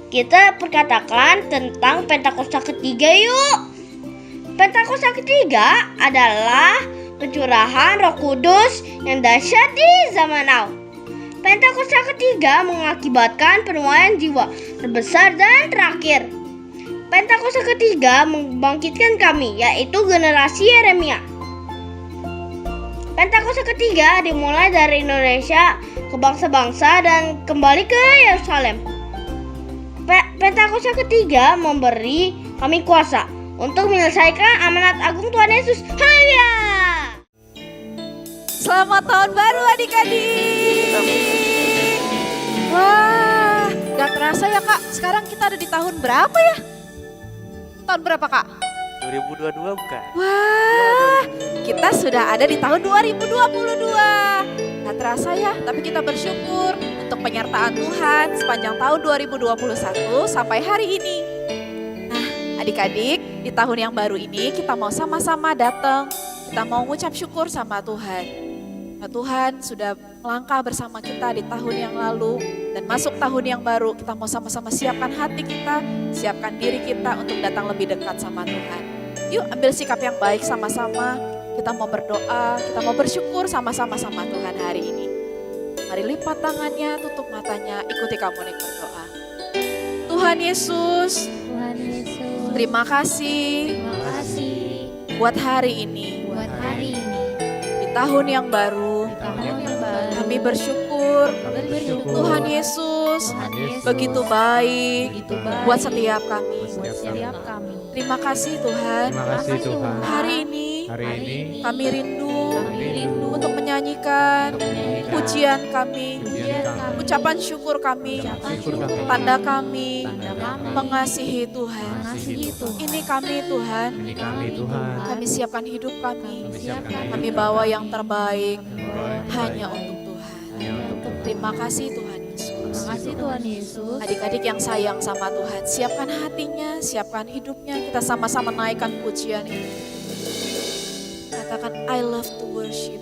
kita perkatakan tentang Pentakosta ketiga yuk. Pentakosta ketiga adalah pencurahan Roh Kudus yang dahsyat di zaman now. Pentakosta ketiga mengakibatkan penuaian jiwa terbesar dan terakhir. Pentakosta ketiga membangkitkan kami, yaitu generasi Yeremia. Pentakosta ketiga dimulai dari Indonesia ke bangsa-bangsa dan kembali ke Yerusalem. Pentakosta ketiga memberi kami kuasa untuk menyelesaikan amanat agung Tuhan Yesus. Haleluya! Selamat tahun baru adik-adik. Wah, gak terasa ya kak, sekarang kita ada di tahun berapa ya? Tahun berapa kak? 2022 bukan? Wah, kita sudah ada di tahun 2022. Gak terasa ya, tapi kita bersyukur untuk penyertaan Tuhan sepanjang tahun 2021 sampai hari ini. Nah, adik-adik, di tahun yang baru ini kita mau sama-sama datang. Kita mau ngucap syukur sama Tuhan. Nah, Tuhan sudah melangkah bersama kita di tahun yang lalu dan masuk tahun yang baru. Kita mau sama-sama siapkan hati kita, siapkan diri kita untuk datang lebih dekat sama Tuhan. Yuk ambil sikap yang baik sama-sama. Kita mau berdoa, kita mau bersyukur sama-sama sama Tuhan hari ini. Mari lipat tangannya, tutup matanya, ikuti Kamonik berdoa. Tuhan Yesus, terima kasih buat hari ini. Di tahun yang baru, kami bersyukur, Tuhan Yesus begitu baik buat setiap kami. Terima kasih Tuhan. Hari ini kami rindu untuk menyanyikan pujian kami, ucapan syukur kami, tanda kami mengasihi Tuhan. Ini kami Tuhan, kami siapkan hidup kami, kami bawa yang terbaik hanya untuk Tuhan. Terima kasih Tuhan Yesus. Adik-adik yang sayang sama Tuhan, siapkan hatinya, siapkan hidupnya, kita sama-sama naikkan pujian ini. Katakan, I love to worship.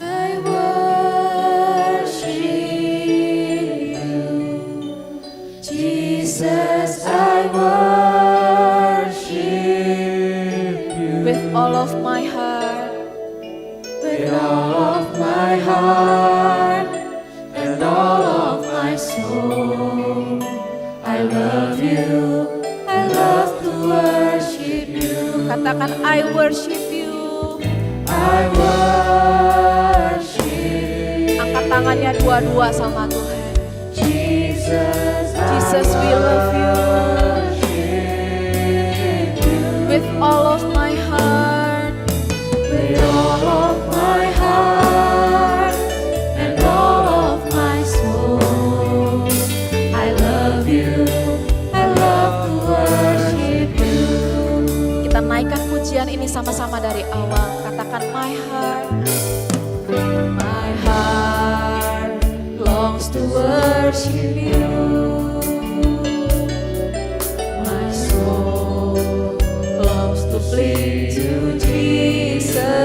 I worship you, Jesus, I worship you. With all of my heart. With all of my heart and all of my soul, I love you, I love to worship you. Katakan I worship you, I worship. Angkat tangannya dua-dua sama Tuhan. Jesus, we love you. With all of my heart, with all of my heart and all of my soul, I love you, I love to worship you. Kita naikkan pujian ini sama-sama dari awal. Katakan my heart longs to worship you. My soul longs to please you, Jesus. Jesus.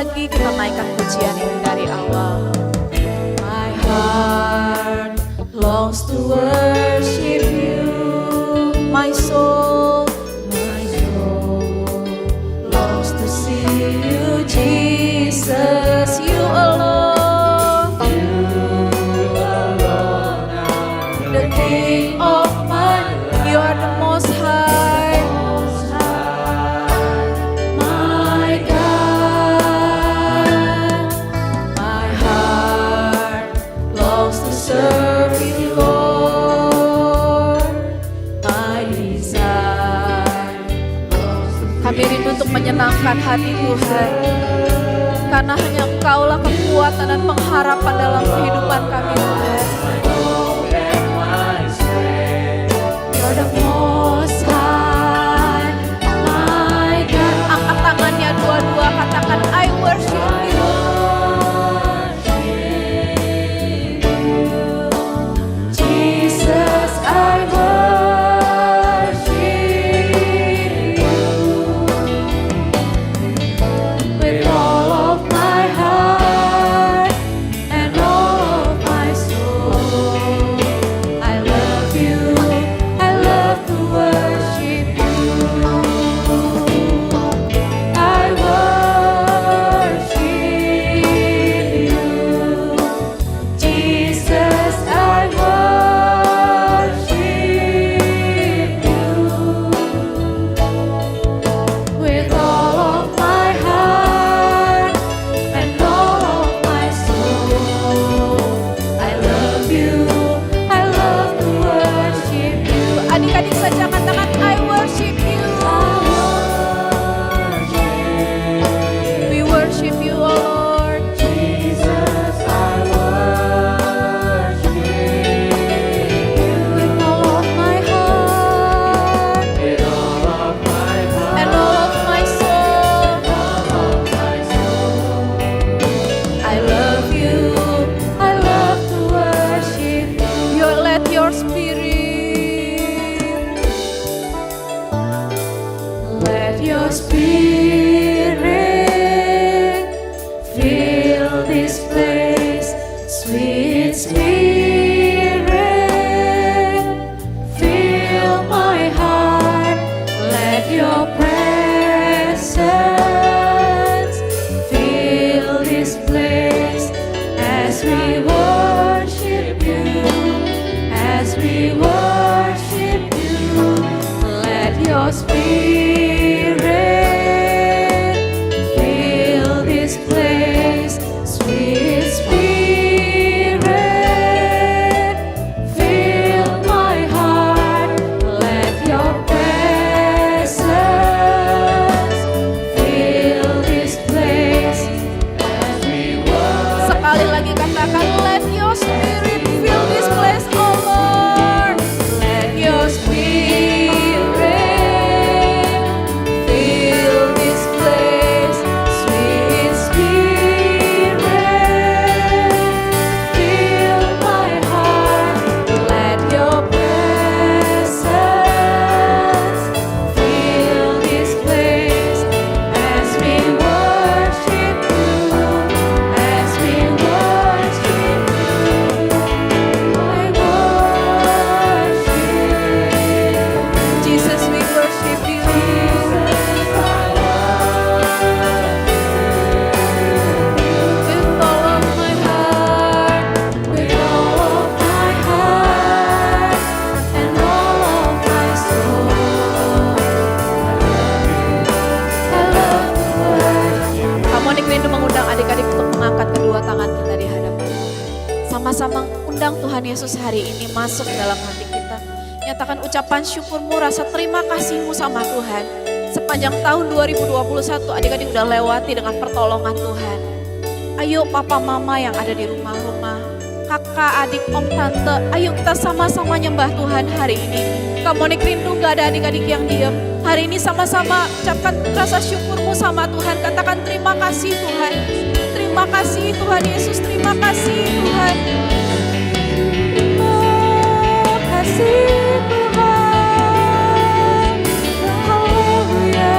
lagi kita naikkan pujian ini dari awal. My heart longs to worship you. My soul longs to see you, Jesus. You alone, the King of my life. You are the Most High, my God. My heart longs to serve you, Lord. My desire longs to. Kami rindu untuk menyenangkan hati Tuhan, karena hanya Engkaulah kekuatan dan pengharapan dalam kehidupan kami, Tuhan. You're the Most High, my God. Angkat tangannya dua-dua, katakan I worship you. Jesus, I worship you with all of my heart and all of my soul. I love you, I love to worship you. I worship you, Jesus, I worship you with all of my heart and all of my soul. I love you, I love to worship you. Adik-adik saja katakan I worship you. We worship you, O Lord. Jesus, I worship you with all of my heart and all of my soul. I love you, I love to worship you. Let your spirit, let your spirit fill this place, sweet spirit, fill my heart. Let your presence fill this place as we worship you, as we worship you. Let your spirit fill this place, sweet spirit, fill my heart. Let your presence fill this place as we worship. Sekali lagi katakan let your spirit fill this place, oh Lord. Let your spirit fill this place, sweet spirit, fill my heart. Let your presence fill this place as we worship you, as we worship you. I worship Jesus, we worship you. With all of my heart, with all of my heart and all of my soul. I love to worship. Harmonik rindu mengundang adik-adik untuk mengangkat kedua tangan kita di hadapan Tuhan. Sama-sama undang Tuhan Yesus hari ini masuk dalam hati kita. Nyatakan ucapan syukurmu, rasa terima kasihmu sama Tuhan. Sepanjang tahun 2021 adik-adik udah lewati dengan pertolongan Tuhan. Ayo papa mama yang ada di rumah-rumah, kakak, adik, om, tante, ayo kita sama-sama nyembah Tuhan hari ini. Harmonik rindu gak ada adik-adik yang diam. Hari ini sama-sama ucapkan rasa syukurmu sama Tuhan. Katakan terima kasih Tuhan. Terima kasih Tuhan Yesus, terima kasih Tuhan. Terima kasih Tuhan. Haleluya.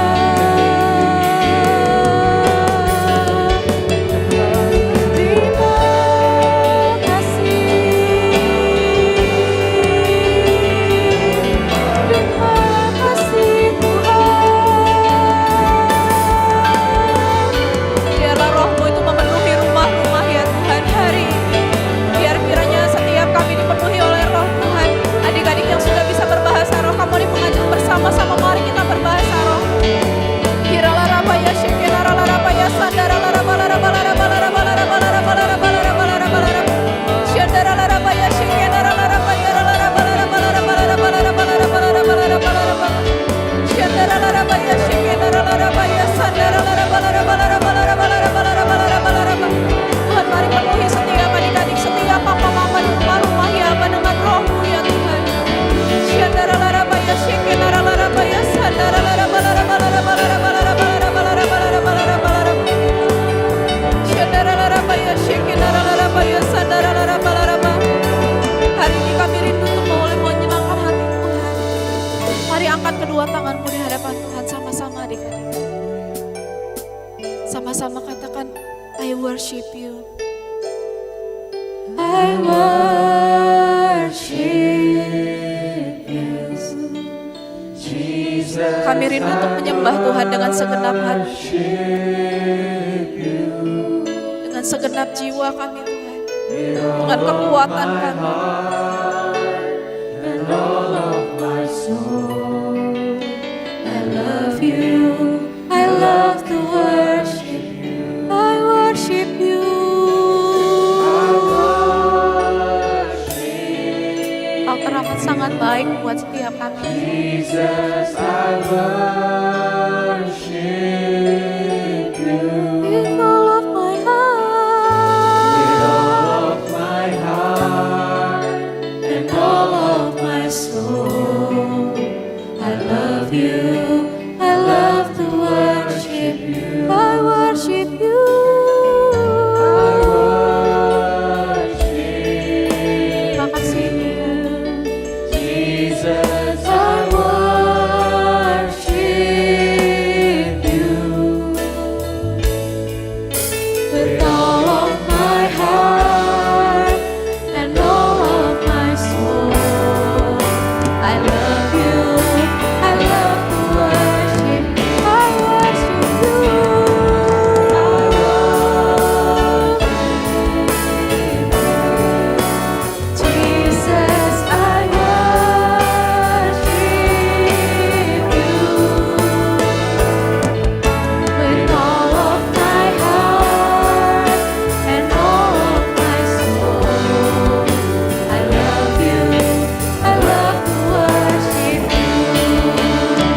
sama-sama katakan, I worship you. I worship you. Kami rindu untuk menyembah Tuhan dengan segenap hati. Dengan segenap jiwa kami Tuhan. Dengan kekuatan kami. I love you. I love to worship you. I worship you. Kau teramat sangat baik buat setiap kami. Jesus, I worship you. With all of my heart, And all of my soul, I love you. I love to worship you. I worship you. Terima kasih Tuhan. Jesus, I worship you. With all of my heart and all of my soul, I love you. I love to worship you. I worship you. Jesus, I worship you. With all of my heart and all of my soul, I love you. I love to worship you.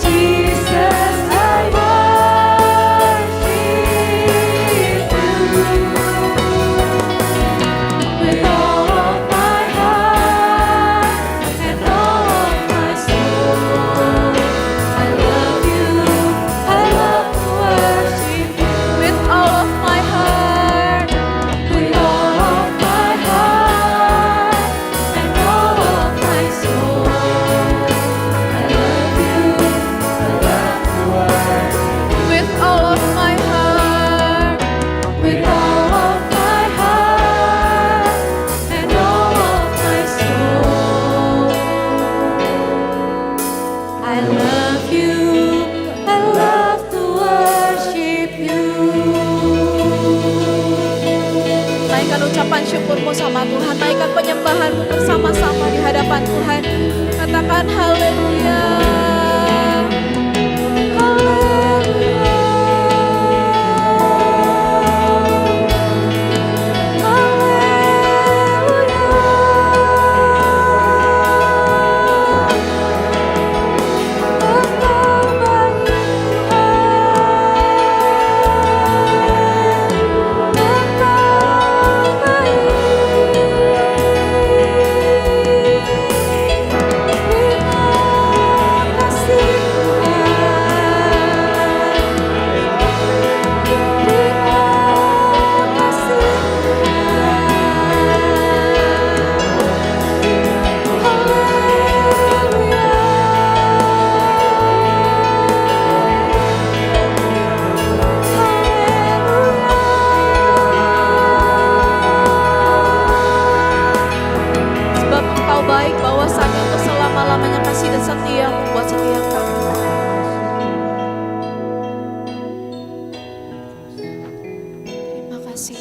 Jesus, I worship you. With all of my heart and all of my soul, I love you. I love to worship you. With all of my heart, With all of my heart and all of my soul, I love you. I love to worship. with all of my heart, With all of my heart and all of my soul, I love you. I love to worship you. naikkan ucapan syukurmu sama Tuhan, naikkan penyembahanmu bersama-sama di hadapan Tuhan. Katakan haleluya. Sebab Engkau baik, bahwasanya untuk selama-lamanya kasih dan setia buat setiap kami. Terima kasih.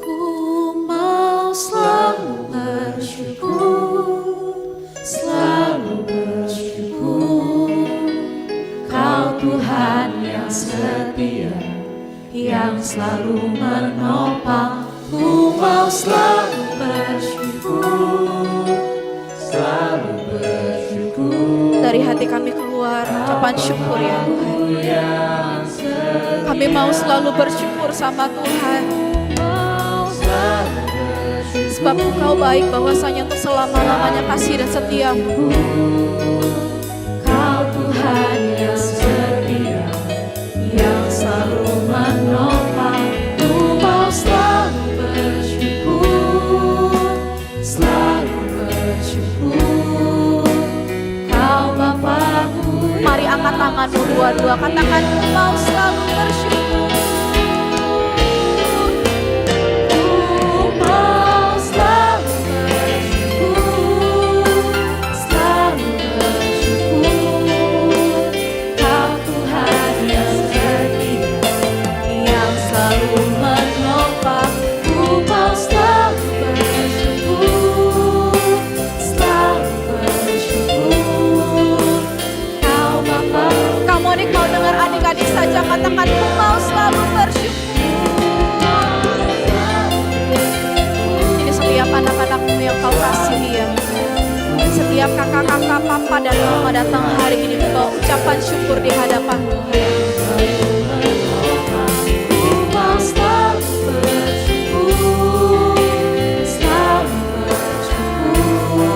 Ku mau selalu bersyukur, selalu bersyukur. Kau Tuhan yang setia, yang selalu menopang. Ku mau selalu bersyukur, selalu bersyukur. Dari hati kami keluar ucapan syukur ya Tuhan. Kami mau selalu bersyukur sama Tuhan. Sebab Engkau baik, bahwasanya untuk selama-lamanya kasih dan setiamu. Kau Tuhan yang setia, yang selalu menopang. Ku mau selalu bersyukur. tanganmu dua-dua, katakan ku mau selalu bersyukur. Ku mau selalu bersyukur, selalu bersyukur. Kau Tuhan yang setia, yang selalu menopang. Ku mau selalu bersyukur, selalu bersyukur. Kau Bapa. Kamu adik mau dengar adik-adik saja, katakan ku mau selalu bersyukur. Ini setiap anak-anakmu yang kau kasihi ya. Setiap kakak-kakak, papa dan mama datang hari ini membawa ucapan syukur di hadapan Tuhan. Ku mau selalu bersyukur, selalu bersyukur.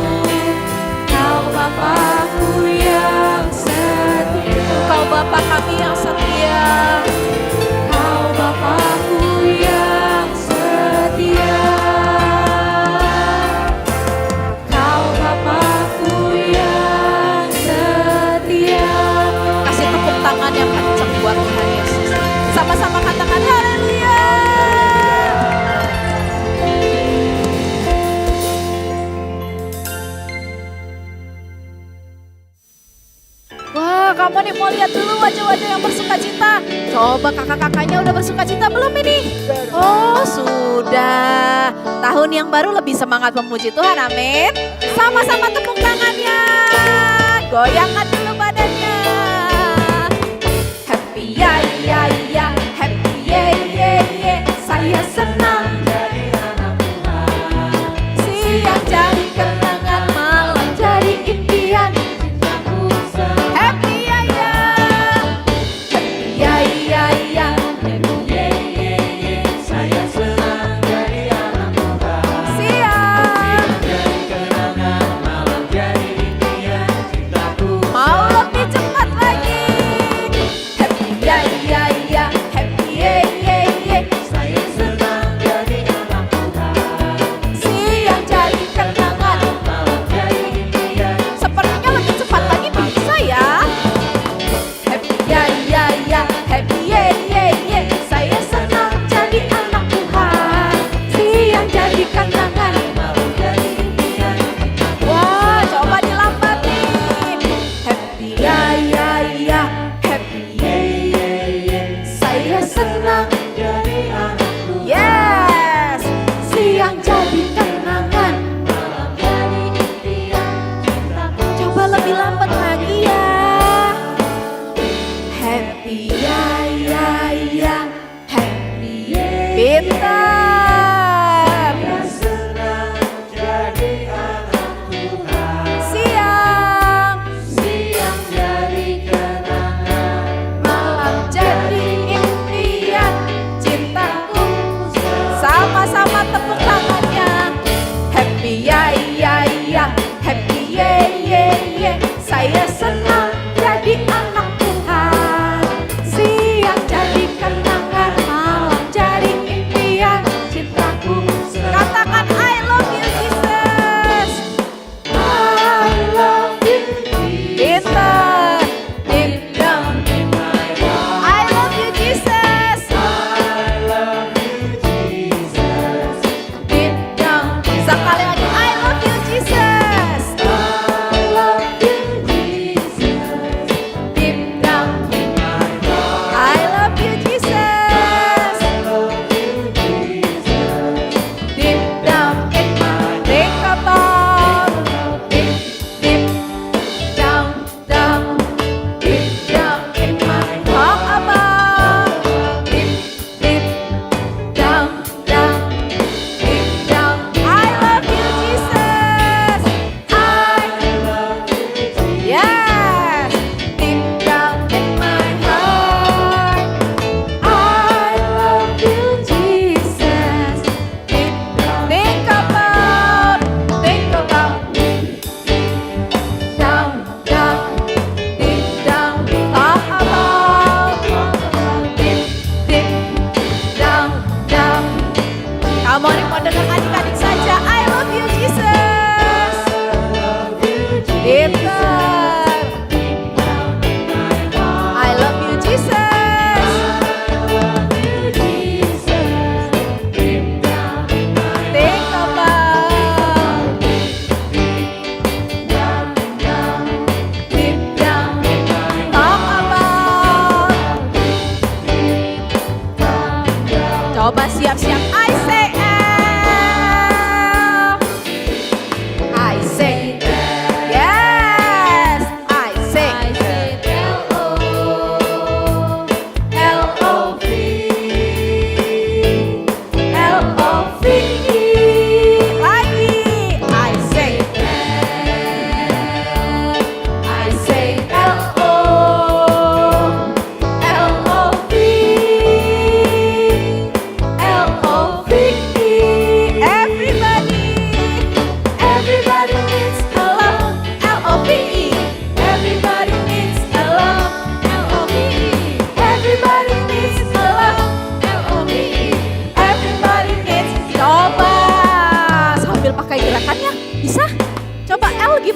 Kau Bapakku yang setia, Kau Bapa kami yang setia. Kau Bapakku yang setia, Kau Bapakku yang setia. Kasih tepuk tangan yang kencang buat Tuhan Yesus. Sama-sama katakan haleluya. Wah, kamu nih mau lihat dulu wajah-wajah yang bersuka cita. Coba kakak-kakaknya udah bersuka cita belum ini? Oh, sudah. Tahun yang baru lebih semangat memuji Tuhan, amin. Sama-sama tepuk tangannya. Goyangkan dulu badannya. Happy ya ya ya, happy ye ye ye. Saya senang jadi anak Tuhan. Siang jadi kenangan, malam jadi impian. Happy ya ya, happy ya ya ya, happy ye ye ye. Saya senang jadi anak Tuhan. Siang jadi kenangan, malam jadi impian. Mau lebih cepat lagi. Happy ya ya ya, happy ye ye ye. Saya senang jadi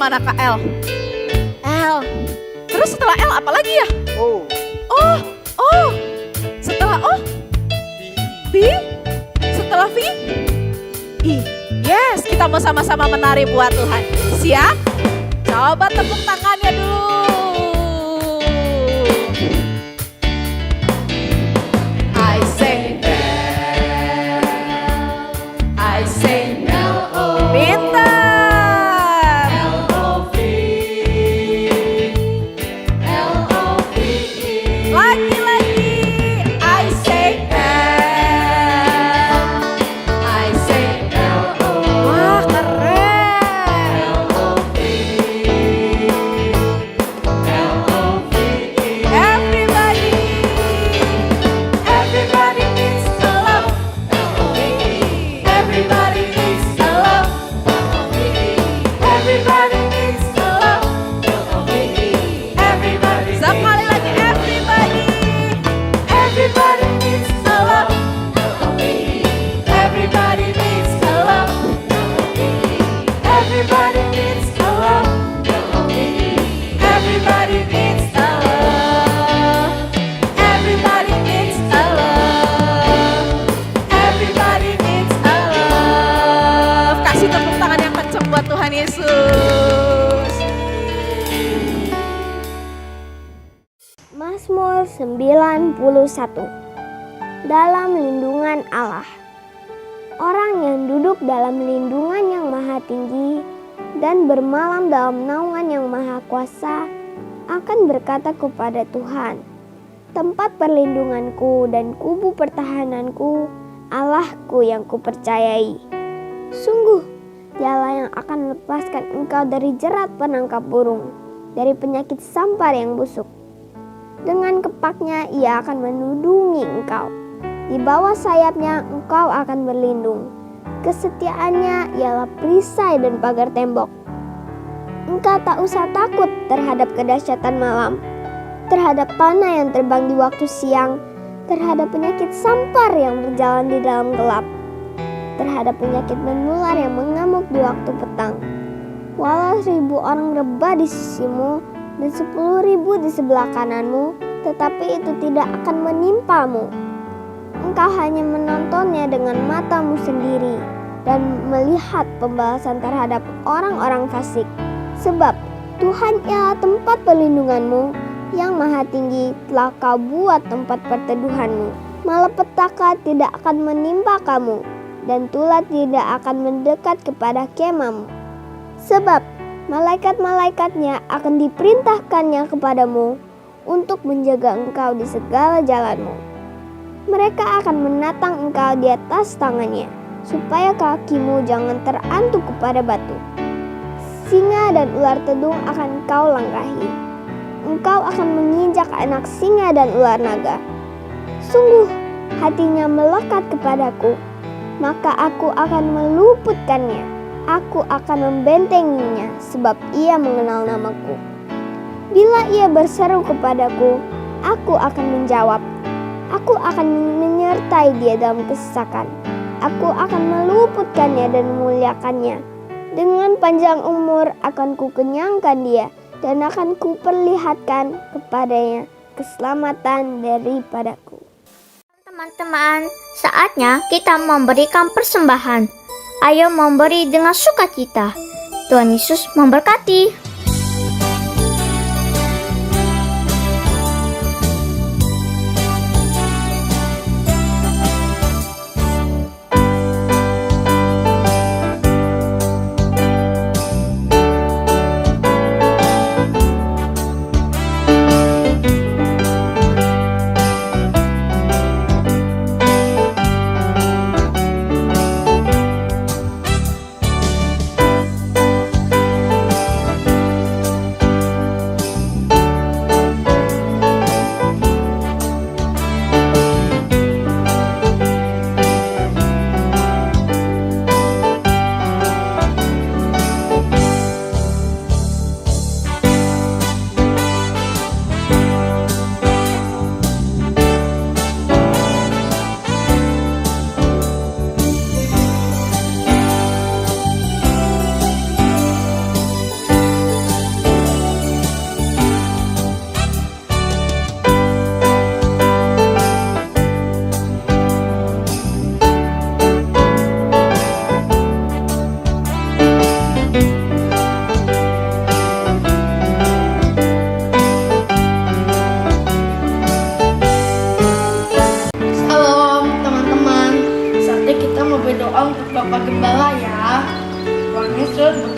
mana Kak L? L. Terus setelah L apa lagi ya? Oh, Oh. Setelah O? B. Setelah V? I. Yes, kita mau sama-sama menari buat Tuhan. Siap? Coba tepuk tangannya dulu. I say I say L-O. Pintar. Lagi-lagi. I say L. I say L-O. Wah, keren. Everybody. Everybody needs to love. Everybody needs to love. Everybody needs to love. Everybody. Sekali lagi everybody. Everybody needs to love. Everybody needs to love. Everybody needs to love. Everybody needs to love. Everybody needs to love. Everybody needs to love. Kasih tepuk tangan yang kencang buat Tuhan Yesus. Mazmur 91. Dalam lindungan Allah. Orang yang duduk dalam lindungan yang maha tinggi dan bermalam dalam naungan yang maha kuasa akan berkata kepada Tuhan, tempat perlindunganku dan kubu pertahananku, Allahku yang kupercayai. Sungguh, Dialah yang akan melepaskan engkau dari jerat penangkap burung, dari penyakit sampar yang busuk. Dengan kepaknya ia akan menudungi engkau. Di bawah sayapnya engkau akan berlindung. Kesetiaannya ialah perisai dan pagar tembok. Engkau tak usah takut terhadap kedahsyatan malam, terhadap panah yang terbang di waktu siang, terhadap penyakit sampar yang berjalan di dalam gelap, terhadap penyakit menular yang mengamuk di waktu petang. Walau 1000 orang rebah di sisimu dan 10.000 di sebelah kananmu, tetapi itu tidak akan menimpamu. Engkau hanya menontonnya dengan matamu sendiri dan melihat pembalasan terhadap orang-orang fasik. Sebab Tuhan ialah tempat perlindunganmu, yang maha tinggi telah kau buat tempat perteduhanmu. Malapetaka tidak akan menimpa kamu, dan tulah tidak akan mendekat kepada kemahmu. Sebab malaikat-malaikatnya akan diperintahkannya kepadamu untuk menjaga engkau di segala jalanmu. Mereka akan menatang engkau di atas tangannya, supaya kakimu jangan terantuk kepada batu. Singa dan ular tedung akan kau langkahi. Engkau akan menginjak anak singa dan ular naga. Sungguh, hatinya melekat kepadaku, maka aku akan meluputkannya. Aku akan membentenginya, sebab ia mengenal namaku. Bila ia berseru kepadaku, aku akan menjawab. Aku akan menyertai dia dalam kesesakan. Aku akan meluputkannya dan memuliakannya. Dengan panjang umur akan kukenyangkan dia, dan akan kuperlihatkan kepadanya keselamatan daripadaku. Teman-teman, saatnya kita memberikan persembahan. Ayo memberi dengan sukacita. Tuhan Yesus memberkati.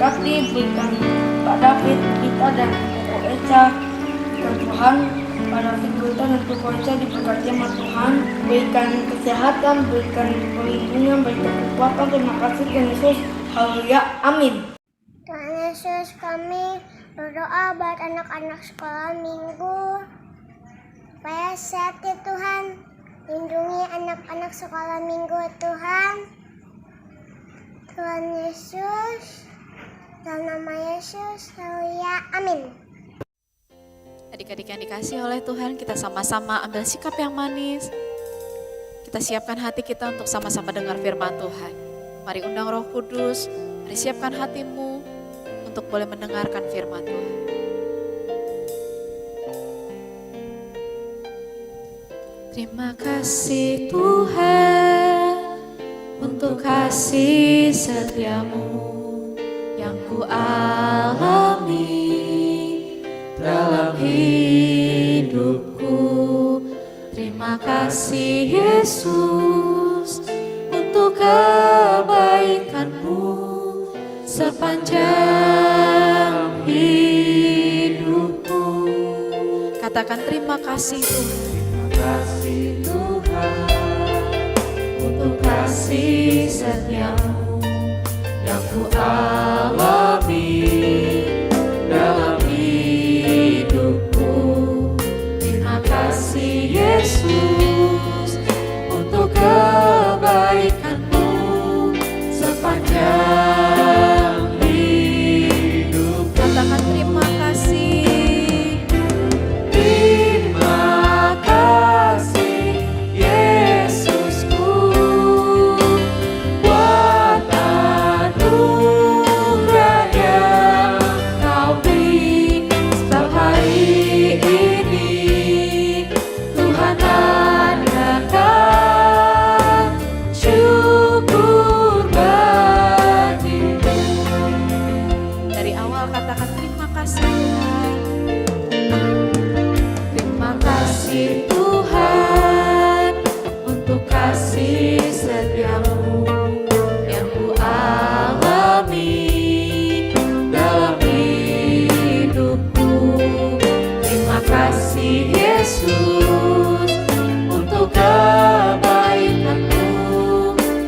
memberkati, berikan Pak David, kita dan Koko Eca. Berikan Tuhan Pak David, kita dan Koko Eca diberkati sama Tuhan. Berikan kesehatan, berikan perlindungan, berikan kekuatan. Terima kasih Tuhan Yesus. Haleluya. Amin. Tuhan Yesus, kami berdoa buat anak-anak sekolah minggu supaya sehat ya Tuhan. Lindungi anak-anak sekolah minggu Tuhan. Tuhan Yesus, dalam nama Yesus, haleluya, amin. Adik-adik yang dikasih oleh Tuhan, kita sama-sama ambil sikap yang manis. Kita siapkan hati kita untuk sama-sama dengar firman Tuhan. Mari undang Roh Kudus, mari siapkan hatimu untuk boleh mendengarkan firman Tuhan. Terima kasih Tuhan untuk kasih setiamu yang ku alami dalam hidupku. Terima kasih Yesus untuk kebaikanmu sepanjang hidupku. Katakan terima kasih Tuhan. Terima kasih Tuhan untuk kasih setiamu yang ku alami dalam hidupku. Terima kasih Yesus untuk kebaikanmu sepanjang hidup. Katakan terima kasih. Terima kasih Yesusku buat anugerah yang Kau beri. Sebab hari ini Tuhan adakan syukur bagimu. Dari awal katakan terima kasih Tuhan. Terima kasih Tuhan untuk kasih setiamu yang ku alami dalam hidupku. Terima kasih Yesus untuk kebaikanmu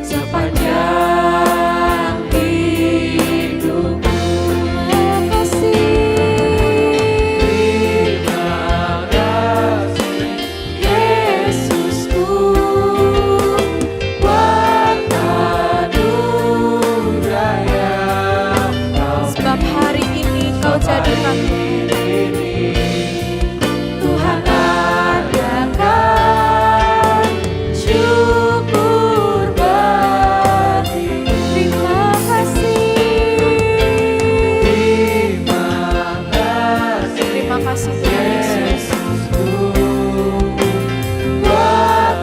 sepanjang hidup. Terima kasih. Terima kasih Yesusku buat anugerah yang Kau. Sebab hari ini Kau jadikan Tuhan adakan syukur bagi. Terima kasih. Terima kasih Yesusku buat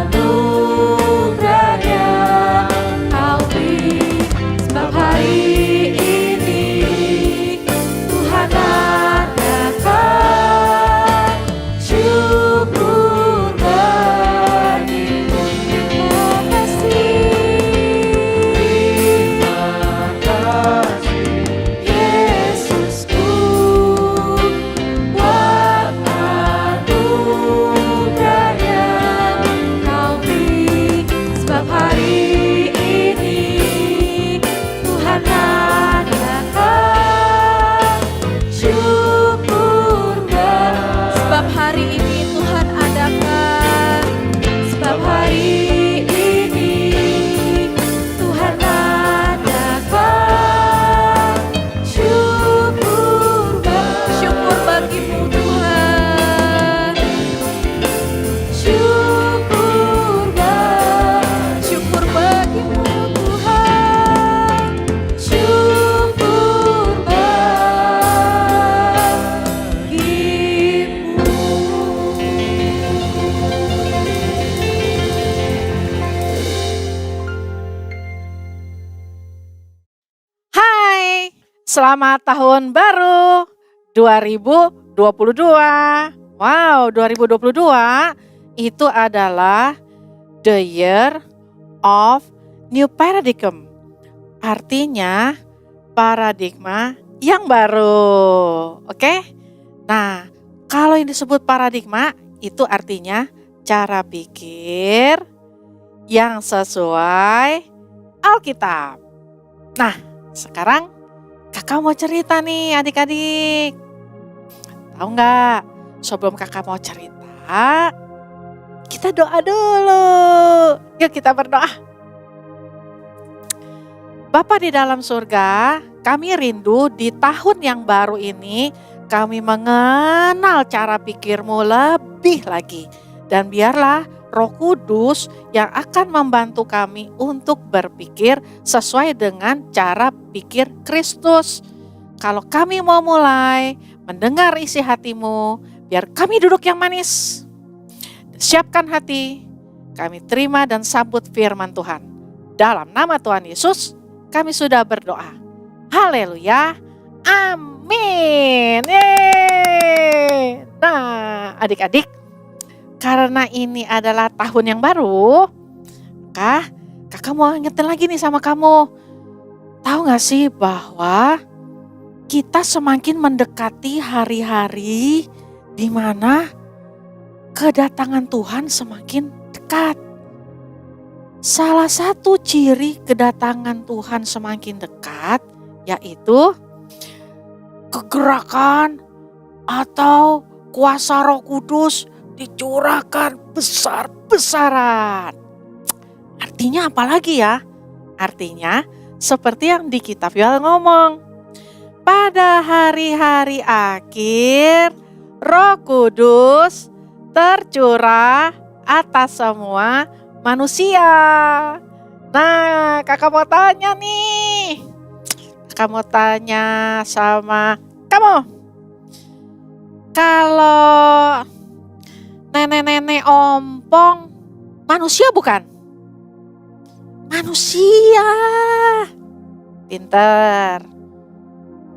anugerah yang Kau beri. Sebab hari ini Tuhan adakan syukur bagimu. Terima kasih. Terima kasih Yesusku buat anugerah yang Kau beri. Sebab hari ini Tuhan adakan syukur bagimu. Sebab hari ini Tuhan adakan. Sebab hari ini Tuhan adakan syukur bagimu Tuhan. Syukur bagimu Tuhan. Syukur bagimu. Hai, selamat tahun baru 2022. Wow, 2022 itu adalah the year of new paradigm. Artinya paradigma yang baru. Oke? Nah, kalau yang disebut paradigma itu artinya cara pikir yang sesuai Alkitab. Nah, sekarang kakak mau cerita nih adik-adik. Tahu nggak? Sebelum kakak mau cerita, kita doa dulu. Yuk kita berdoa. Bapa di dalam surga, kami rindu di tahun yang baru ini kami mengenal cara pikir-Mu lebih lagi. Dan biarlah Roh Kudus yang akan membantu kami untuk berpikir sesuai dengan cara pikir Kristus. Kalau kami mau mulai mendengar isi hati-Mu, biar kami duduk yang manis. Siapkan hati, kami terima dan sambut firman Tuhan. Dalam nama Tuhan Yesus, kami sudah berdoa. Haleluya. Amin. Yeay. Nah, adik-adik, karena ini adalah tahun yang baru, kakak mau ingetin lagi nih sama kamu. Tahu gak sih bahwa kita semakin mendekati hari-hari di mana kedatangan Tuhan semakin dekat. Salah satu ciri kedatangan Tuhan semakin dekat yaitu kegerakan atau kuasa Roh Kudus dicurahkan besar-besaran. Artinya apa lagi ya? Artinya seperti yang di kitab Yoel ngomong. Pada hari-hari akhir Roh Kudus tercurah atas semua manusia. Nah, kakak mau tanya nih. Kakak mau tanya sama kamu. Kalau nenek-nenek ompong manusia bukan? Manusia. Pinter.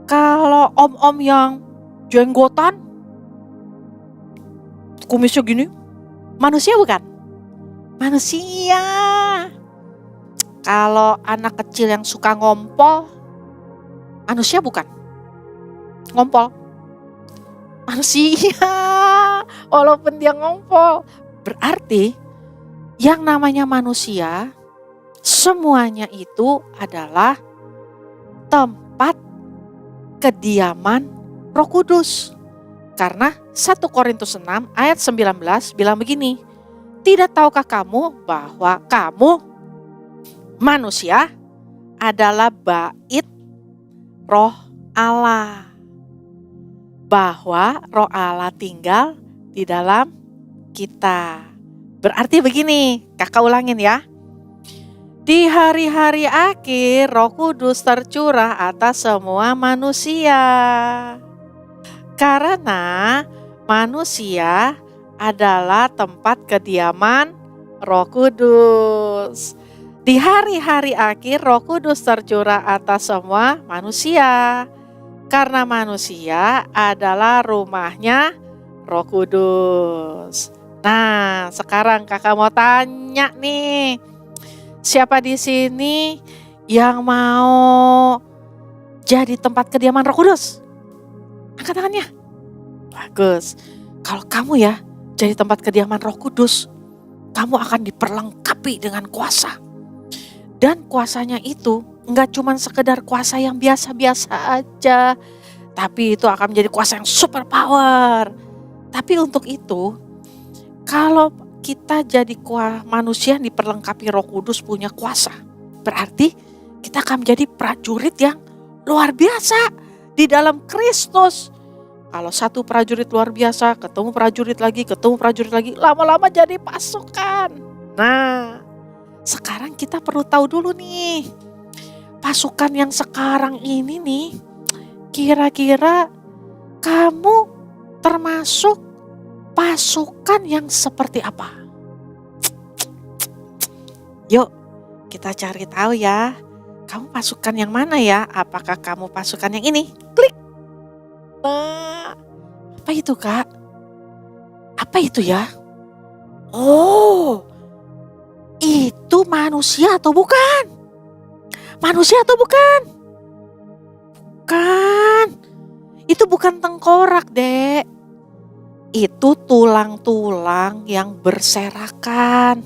Kalau om-om yang jenggotan, kumisnya gini, manusia bukan? Manusia. Kalau anak kecil yang suka ngompol, manusia bukan? Ngompol. Manusia. Walaupun dia ngompol. Berarti yang namanya manusia, semuanya itu adalah tempat kediaman Roh Kudus. Karena 1 Korintus 6 ayat 19 bilang begini. Tidak tahukah kamu bahwa kamu manusia adalah bait Roh Allah? Bahwa Roh Allah tinggal di dalam kita. Berarti begini, kakak ulangin ya. Di hari-hari akhir Roh Kudus tercurah atas semua manusia. Karena manusia adalah tempat kediaman Roh Kudus. Di hari-hari akhir Roh Kudus tercurah atas semua manusia. Karena manusia adalah rumahnya Roh Kudus. Nah, sekarang kakak mau tanya nih. Siapa di sini yang mau jadi tempat kediaman Roh Kudus? Angkat tangannya. Bagus. Kalau kamu ya jadi tempat kediaman Roh Kudus, kamu akan diperlengkapi dengan kuasa. Dan kuasanya itu enggak cuma sekedar kuasa yang biasa-biasa aja, tapi itu akan menjadi kuasa yang super power. Tapi untuk itu, kalau kita jadi manusia yang diperlengkapi Roh Kudus punya kuasa, berarti kita akan menjadi prajurit yang luar biasa di dalam Kristus. Kalau satu prajurit luar biasa, ketemu prajurit lagi, lama-lama jadi pasukan. Nah, sekarang kita perlu tahu dulu nih, pasukan yang sekarang ini nih, kira-kira kamu termasuk pasukan yang seperti apa? Yuk, kita cari tahu ya. Kamu pasukan yang mana ya? Apakah kamu pasukan yang ini? Klik. Nah, apa itu Kak? Apa itu ya? Oh, itu manusia atau bukan? Manusia atau bukan? Bukan. Itu bukan tengkorak, Dek. Itu tulang-tulang yang berserakan.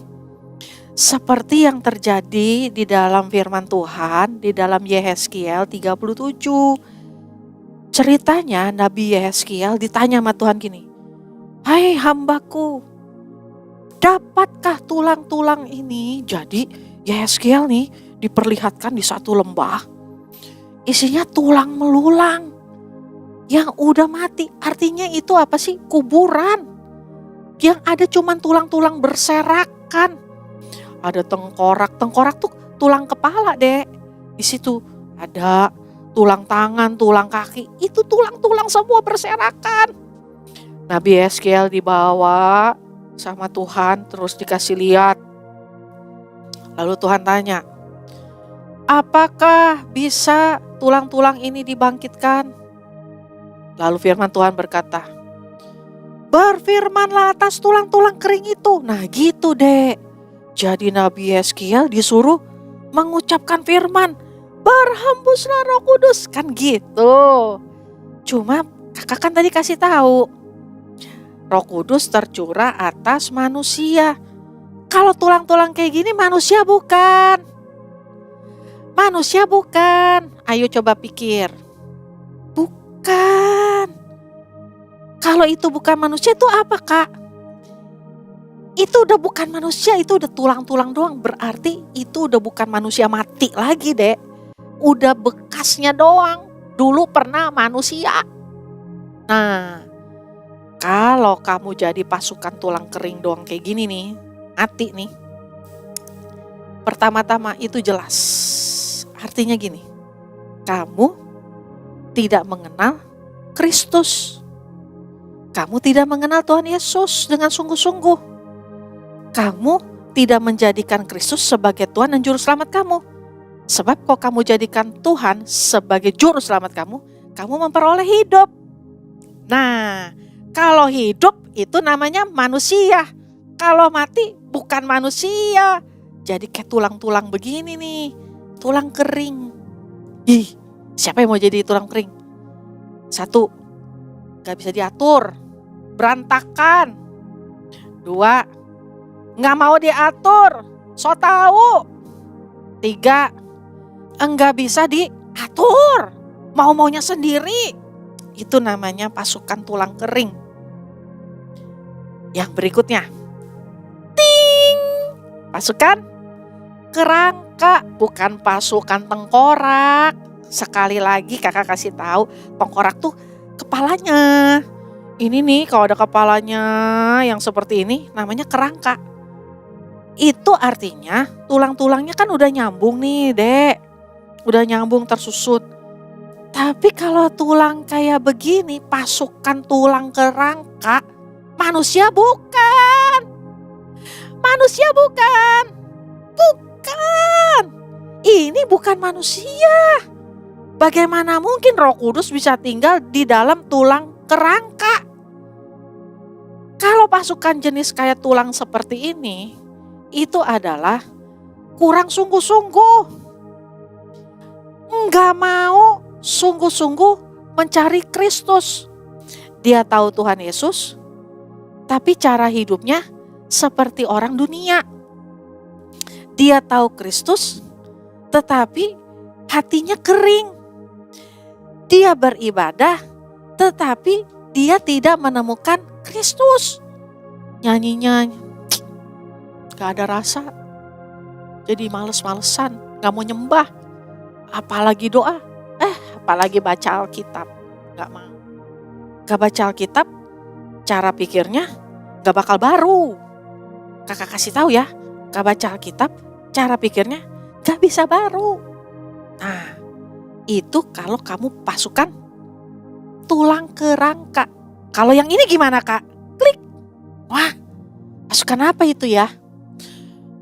Seperti yang terjadi di dalam firman Tuhan di dalam Yehezkiel 37. Ceritanya Nabi Yehezkiel ditanya sama Tuhan gini, "Hai hambaku, dapatkah tulang-tulang ini?" Jadi Yehezkiel nih diperlihatkan di satu lembah. Isinya tulang melulang yang udah mati. Artinya itu apa sih? Kuburan. Yang ada cuman tulang-tulang berserakan. Ada tengkorak. Tengkorak tuh tulang kepala, Dek. Di situ ada tulang tangan, tulang kaki. Itu tulang-tulang semua berserakan. Nabi Yehezkiel dibawa sama Tuhan terus dikasih lihat. Lalu Tuhan tanya, "Apakah bisa tulang-tulang ini dibangkitkan?" Lalu firman Tuhan berkata, "Berfirmanlah atas tulang-tulang kering itu." Nah gitu, Dek. Jadi Nabi Yehezkiel disuruh mengucapkan firman, "Berhembuslah Roh Kudus." Kan gitu. Cuma kakak kan tadi kasih tahu, Roh Kudus tercurah atas manusia. Kalau tulang-tulang kayak gini manusia bukan. Manusia bukan. Ayo coba pikir. Bukan. Kalau itu bukan manusia itu apa, Kak? Itu udah bukan manusia, itu udah tulang-tulang doang. Berarti itu udah bukan manusia mati lagi, Dek. Udah bekasnya doang. Dulu pernah manusia. Nah, kalau kamu jadi pasukan tulang kering doang kayak gini nih, mati nih. Pertama-tama itu jelas. Artinya gini, kamu tidak mengenal Kristus. Kamu tidak mengenal Tuhan Yesus dengan sungguh-sungguh. Kamu tidak menjadikan Kristus sebagai Tuhan dan Juru Selamat kamu. Sebab kalau kamu jadikan Tuhan sebagai Juru Selamat kamu memperoleh hidup. Nah, kalau hidup itu namanya manusia. Kalau mati bukan manusia. Jadi kayak tulang-tulang begini nih. Tulang kering. Ih, siapa yang mau jadi tulang kering? Satu, gak bisa diatur. Berantakan. Dua, gak mau diatur. So tahu. Tiga, enggak bisa diatur. Mau-maunya sendiri. Itu namanya pasukan tulang kering. Yang berikutnya. Ting. Pasukan kerangka, bukan pasukan tengkorak. Sekali lagi kakak kasih tahu, tengkorak tuh kepalanya. Ini nih kalau ada kepalanya yang seperti ini namanya kerangka. Itu artinya tulang-tulangnya kan udah nyambung nih, Dek. Udah nyambung tersusut. Tapi kalau tulang kayak begini, pasukan tulang kerangka, manusia bukan. Manusia bukan. Bukan. Ini bukan manusia. Bagaimana mungkin Roh Kudus bisa tinggal di dalam tulang kerangka? Kalau pasukan jenis kayak tulang seperti ini, itu adalah kurang sungguh-sungguh. Enggak mau sungguh-sungguh mencari Kristus. Dia tahu Tuhan Yesus, tapi cara hidupnya seperti orang dunia. Dia tahu Kristus, tetapi hatinya kering. Dia beribadah, tetapi dia tidak menemukan Kristus. Nyanyinya gak ada rasa, jadi males-malesan, gak mau nyembah. Apalagi doa, apalagi baca Alkitab, gak mau. Gak baca Alkitab, cara pikirnya gak bakal baru. Kakak kasih tahu ya, gak baca Alkitab, cara pikirnya gak bisa baru. Nah, itu kalau kamu pasukan tulang kerangka. Kalau yang ini gimana, Kak? Klik. Wah, pasukan apa itu ya?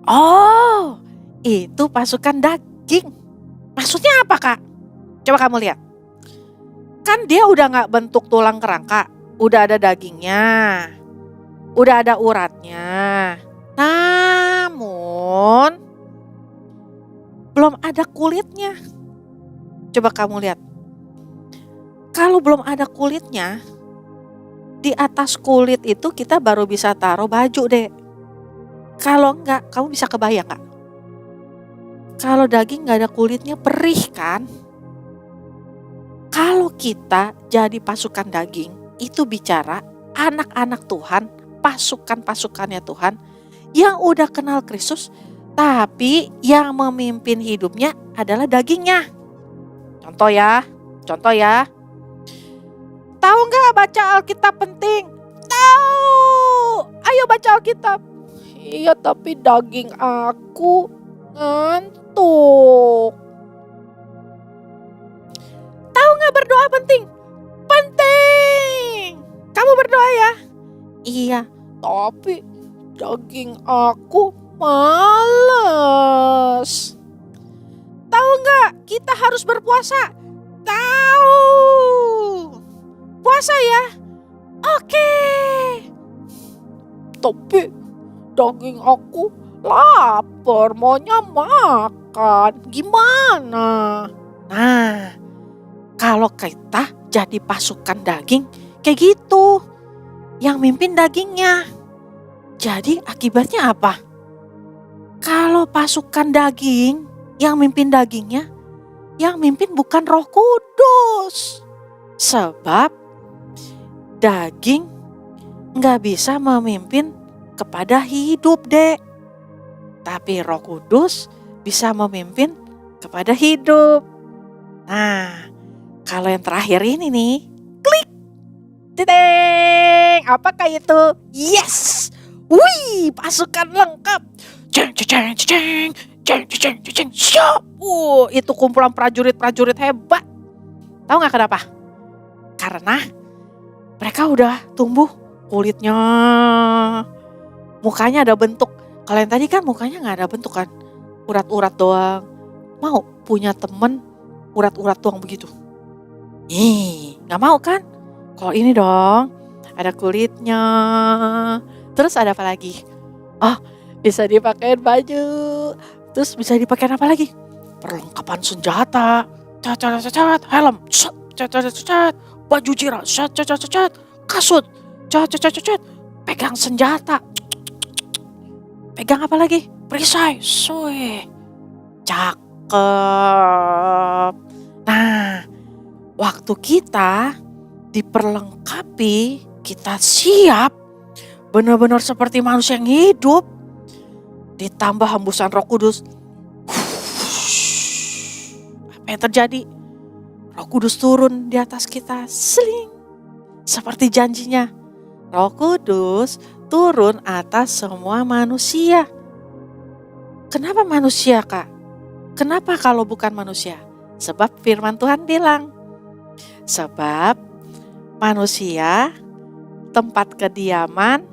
Oh, itu pasukan daging. Maksudnya apa, Kak? Coba kamu lihat. Kan dia udah gak bentuk tulang kerangka. Udah ada dagingnya. Udah ada uratnya. Namun belum ada kulitnya. Coba kamu lihat. Kalau belum ada kulitnya, di atas kulit itu kita baru bisa taruh baju, Dek. Kalau enggak, kamu bisa kebayang nggak? Kalau daging nggak ada kulitnya, perih kan? Kalau kita jadi pasukan daging, itu bicara anak-anak Tuhan, pasukan-pasukannya Tuhan, yang udah kenal Kristus, tapi yang memimpin hidupnya adalah dagingnya. Contoh ya. Tahu nggak baca Alkitab penting? Tahu. Ayo baca Alkitab. Iya, tapi daging aku ngantuk. Tahu nggak berdoa penting? Penting. Kamu berdoa ya? Iya, tapi daging aku males. Tahu nggak kita harus berpuasa? Tahu. Puasa ya? Oke. Tapi daging aku lapar, maunya makan. Gimana? Nah, kalau kita jadi pasukan daging kayak gitu, yang mimpin dagingnya. Jadi akibatnya apa? Kalau pasukan daging, yang mimpin dagingnya, yang mimpin bukan Roh Kudus. Sebab daging nggak bisa memimpin kepada hidup, Dek. Tapi Roh Kudus bisa memimpin kepada hidup. Nah, kalau yang terakhir ini nih, klik. Tideng, apakah itu? Yes! Wih, pasukan lengkap. Ceng, ceng, ceng, ceng, ceng, ceng, siap. Itu kumpulan prajurit-prajurit hebat. Tahu nggak kenapa? Karena mereka udah tumbuh kulitnya, mukanya ada bentuk. Kalau yang tadi kan mukanya nggak ada bentuk kan, urat-urat doang. Mau punya temen urat-urat doang begitu? Nggak mau kan? Kalau ini dong, ada kulitnya. Terus ada apa lagi? Oh, bisa dipakai baju. Terus bisa dipakai apa lagi? Perlengkapan senjata. Cat, helm. Cat. Baju jira. Cat. Kasut. Cat. Pegang senjata. Pegang apa lagi? Perisai. Cakep. Nah, waktu kita diperlengkapi, kita siap, benar-benar seperti manusia yang hidup, ditambah hembusan Roh Kudus. Apa yang terjadi? Roh Kudus turun di atas kita, seling, seperti janjinya. Roh Kudus turun atas semua manusia. Kenapa manusia, Kak? Kenapa kalau bukan manusia? Sebab firman Tuhan bilang, sebab manusia tempat kediaman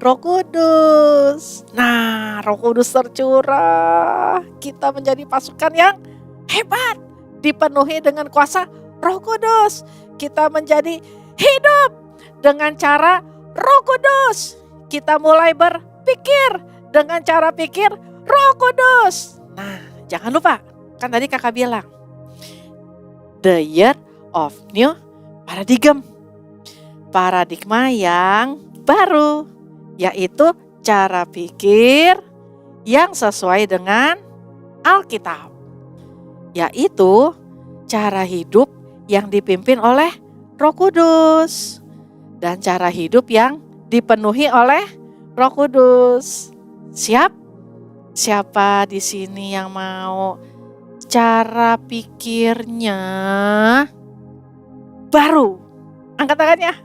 Roh Kudus. Nah, Roh Kudus tercurah. Kita menjadi pasukan yang hebat, dipenuhi dengan kuasa Roh Kudus. Kita menjadi hidup dengan cara Roh Kudus. Kita mulai berpikir dengan cara pikir Roh Kudus. Nah, jangan lupa, kan tadi kakak bilang, the year of new paradigm. Paradigma yang baru, yaitu cara pikir yang sesuai dengan Alkitab. Yaitu cara hidup yang dipimpin oleh Roh Kudus. Dan cara hidup yang dipenuhi oleh Roh Kudus. Siap? Siapa di sini yang mau cara pikirnya baru? Angkat tangannya.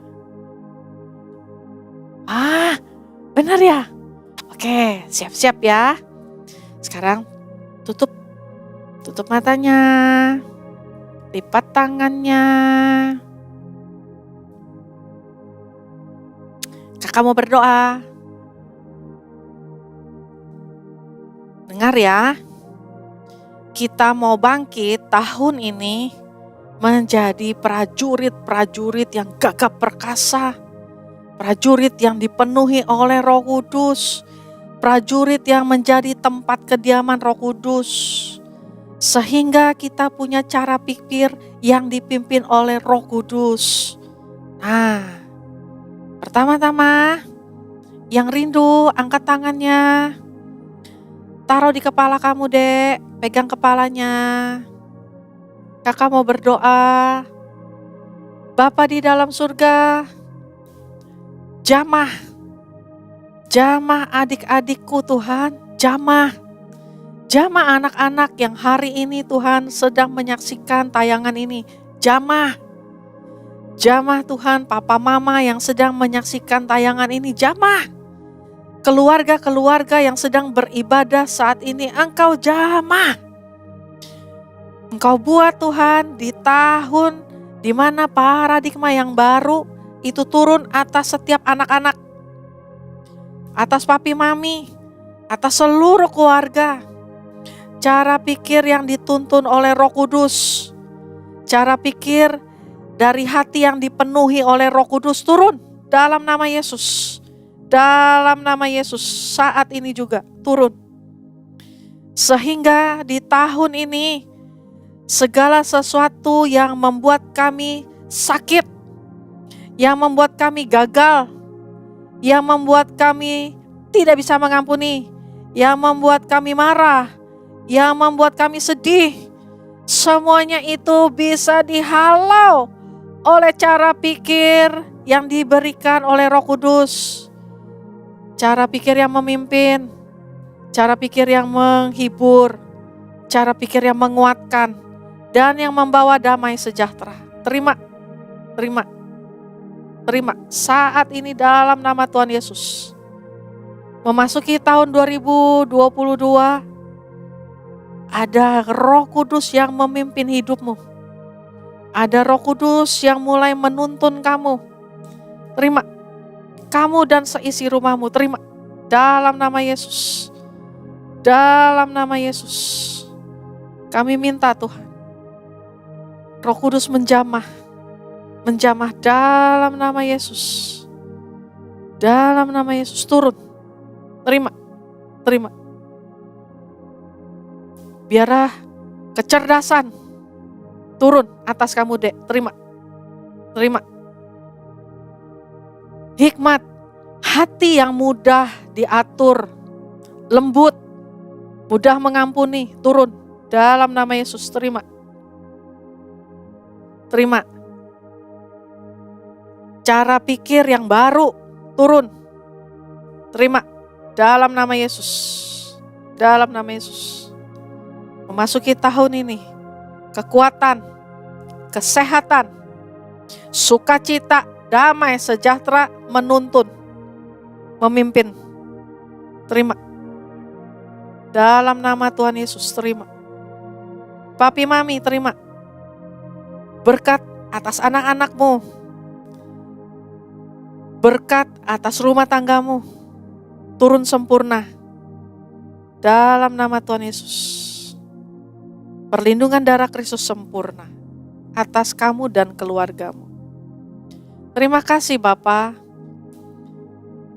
Benar ya? Oke, siap-siap ya. Sekarang tutup matanya. Lipat tangannya. Kakak mau berdoa. Dengar ya. Kita mau bangkit tahun ini menjadi prajurit-prajurit yang gagah perkasa. Prajurit yang dipenuhi oleh Roh Kudus. Prajurit yang menjadi tempat kediaman Roh Kudus. Sehingga kita punya cara pikir yang dipimpin oleh Roh Kudus. Nah, pertama-tama yang rindu angkat tangannya. Taruh di kepala kamu, Dek. Pegang kepalanya. Kakak mau berdoa. Bapa di dalam surga, jamah adik-adikku Tuhan, jamah anak-anak yang hari ini Tuhan sedang menyaksikan tayangan ini, jamah Tuhan papa mama yang sedang menyaksikan tayangan ini, jamah keluarga-keluarga yang sedang beribadah saat ini, Engkau jamah. Engkau buat Tuhan di tahun di mana paradigma yang baru itu turun atas setiap anak-anak, atas papi mami, atas seluruh keluarga. Cara pikir yang dituntun oleh Roh Kudus, cara pikir dari hati yang dipenuhi oleh Roh Kudus turun dalam nama Yesus. Dalam nama Yesus saat ini juga turun. Sehingga di tahun ini segala sesuatu yang membuat kami sakit, yang membuat kami gagal, yang membuat kami tidak bisa mengampuni, yang membuat kami marah, yang membuat kami sedih, semuanya itu bisa dihalau oleh cara pikir yang diberikan oleh Roh Kudus. Cara pikir yang memimpin, cara pikir yang menghibur, cara pikir yang menguatkan, dan yang membawa damai sejahtera. Terima saat ini dalam nama Tuhan Yesus. Memasuki tahun 2022, ada Roh Kudus yang memimpin hidupmu. Ada Roh Kudus yang mulai menuntun kamu. Terima. Kamu dan seisi rumahmu, terima. Dalam nama Yesus. Dalam nama Yesus. Kami minta Tuhan, Roh Kudus menjamah dalam nama Yesus. Dalam nama Yesus turun. Terima. Biarlah kecerdasan turun atas kamu, Dek. Terima. Hikmat, hati yang mudah diatur, lembut, mudah mengampuni, turun dalam nama Yesus. Terima. Cara pikir yang baru turun. Terima dalam nama Yesus. Dalam nama Yesus. Memasuki tahun ini, kekuatan, kesehatan, sukacita, damai, sejahtera menuntun, memimpin. Terima. Dalam nama Tuhan Yesus, terima. Papi mami, terima. Berkat atas anak-anakmu. Berkat atas rumah tanggamu. Turun sempurna. Dalam nama Tuhan Yesus. Perlindungan darah Kristus sempurna atas kamu dan keluargamu. Terima kasih Bapa.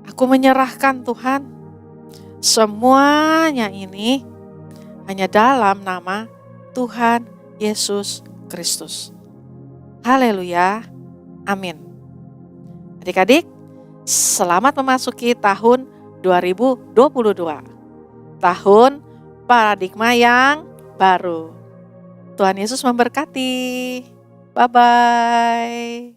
Aku menyerahkan Tuhan semuanya ini hanya dalam nama Tuhan Yesus Kristus. Haleluya. Amin. Adik-adik, selamat memasuki tahun 2022. Tahun paradigma yang baru. Tuhan Yesus memberkati. Bye-bye.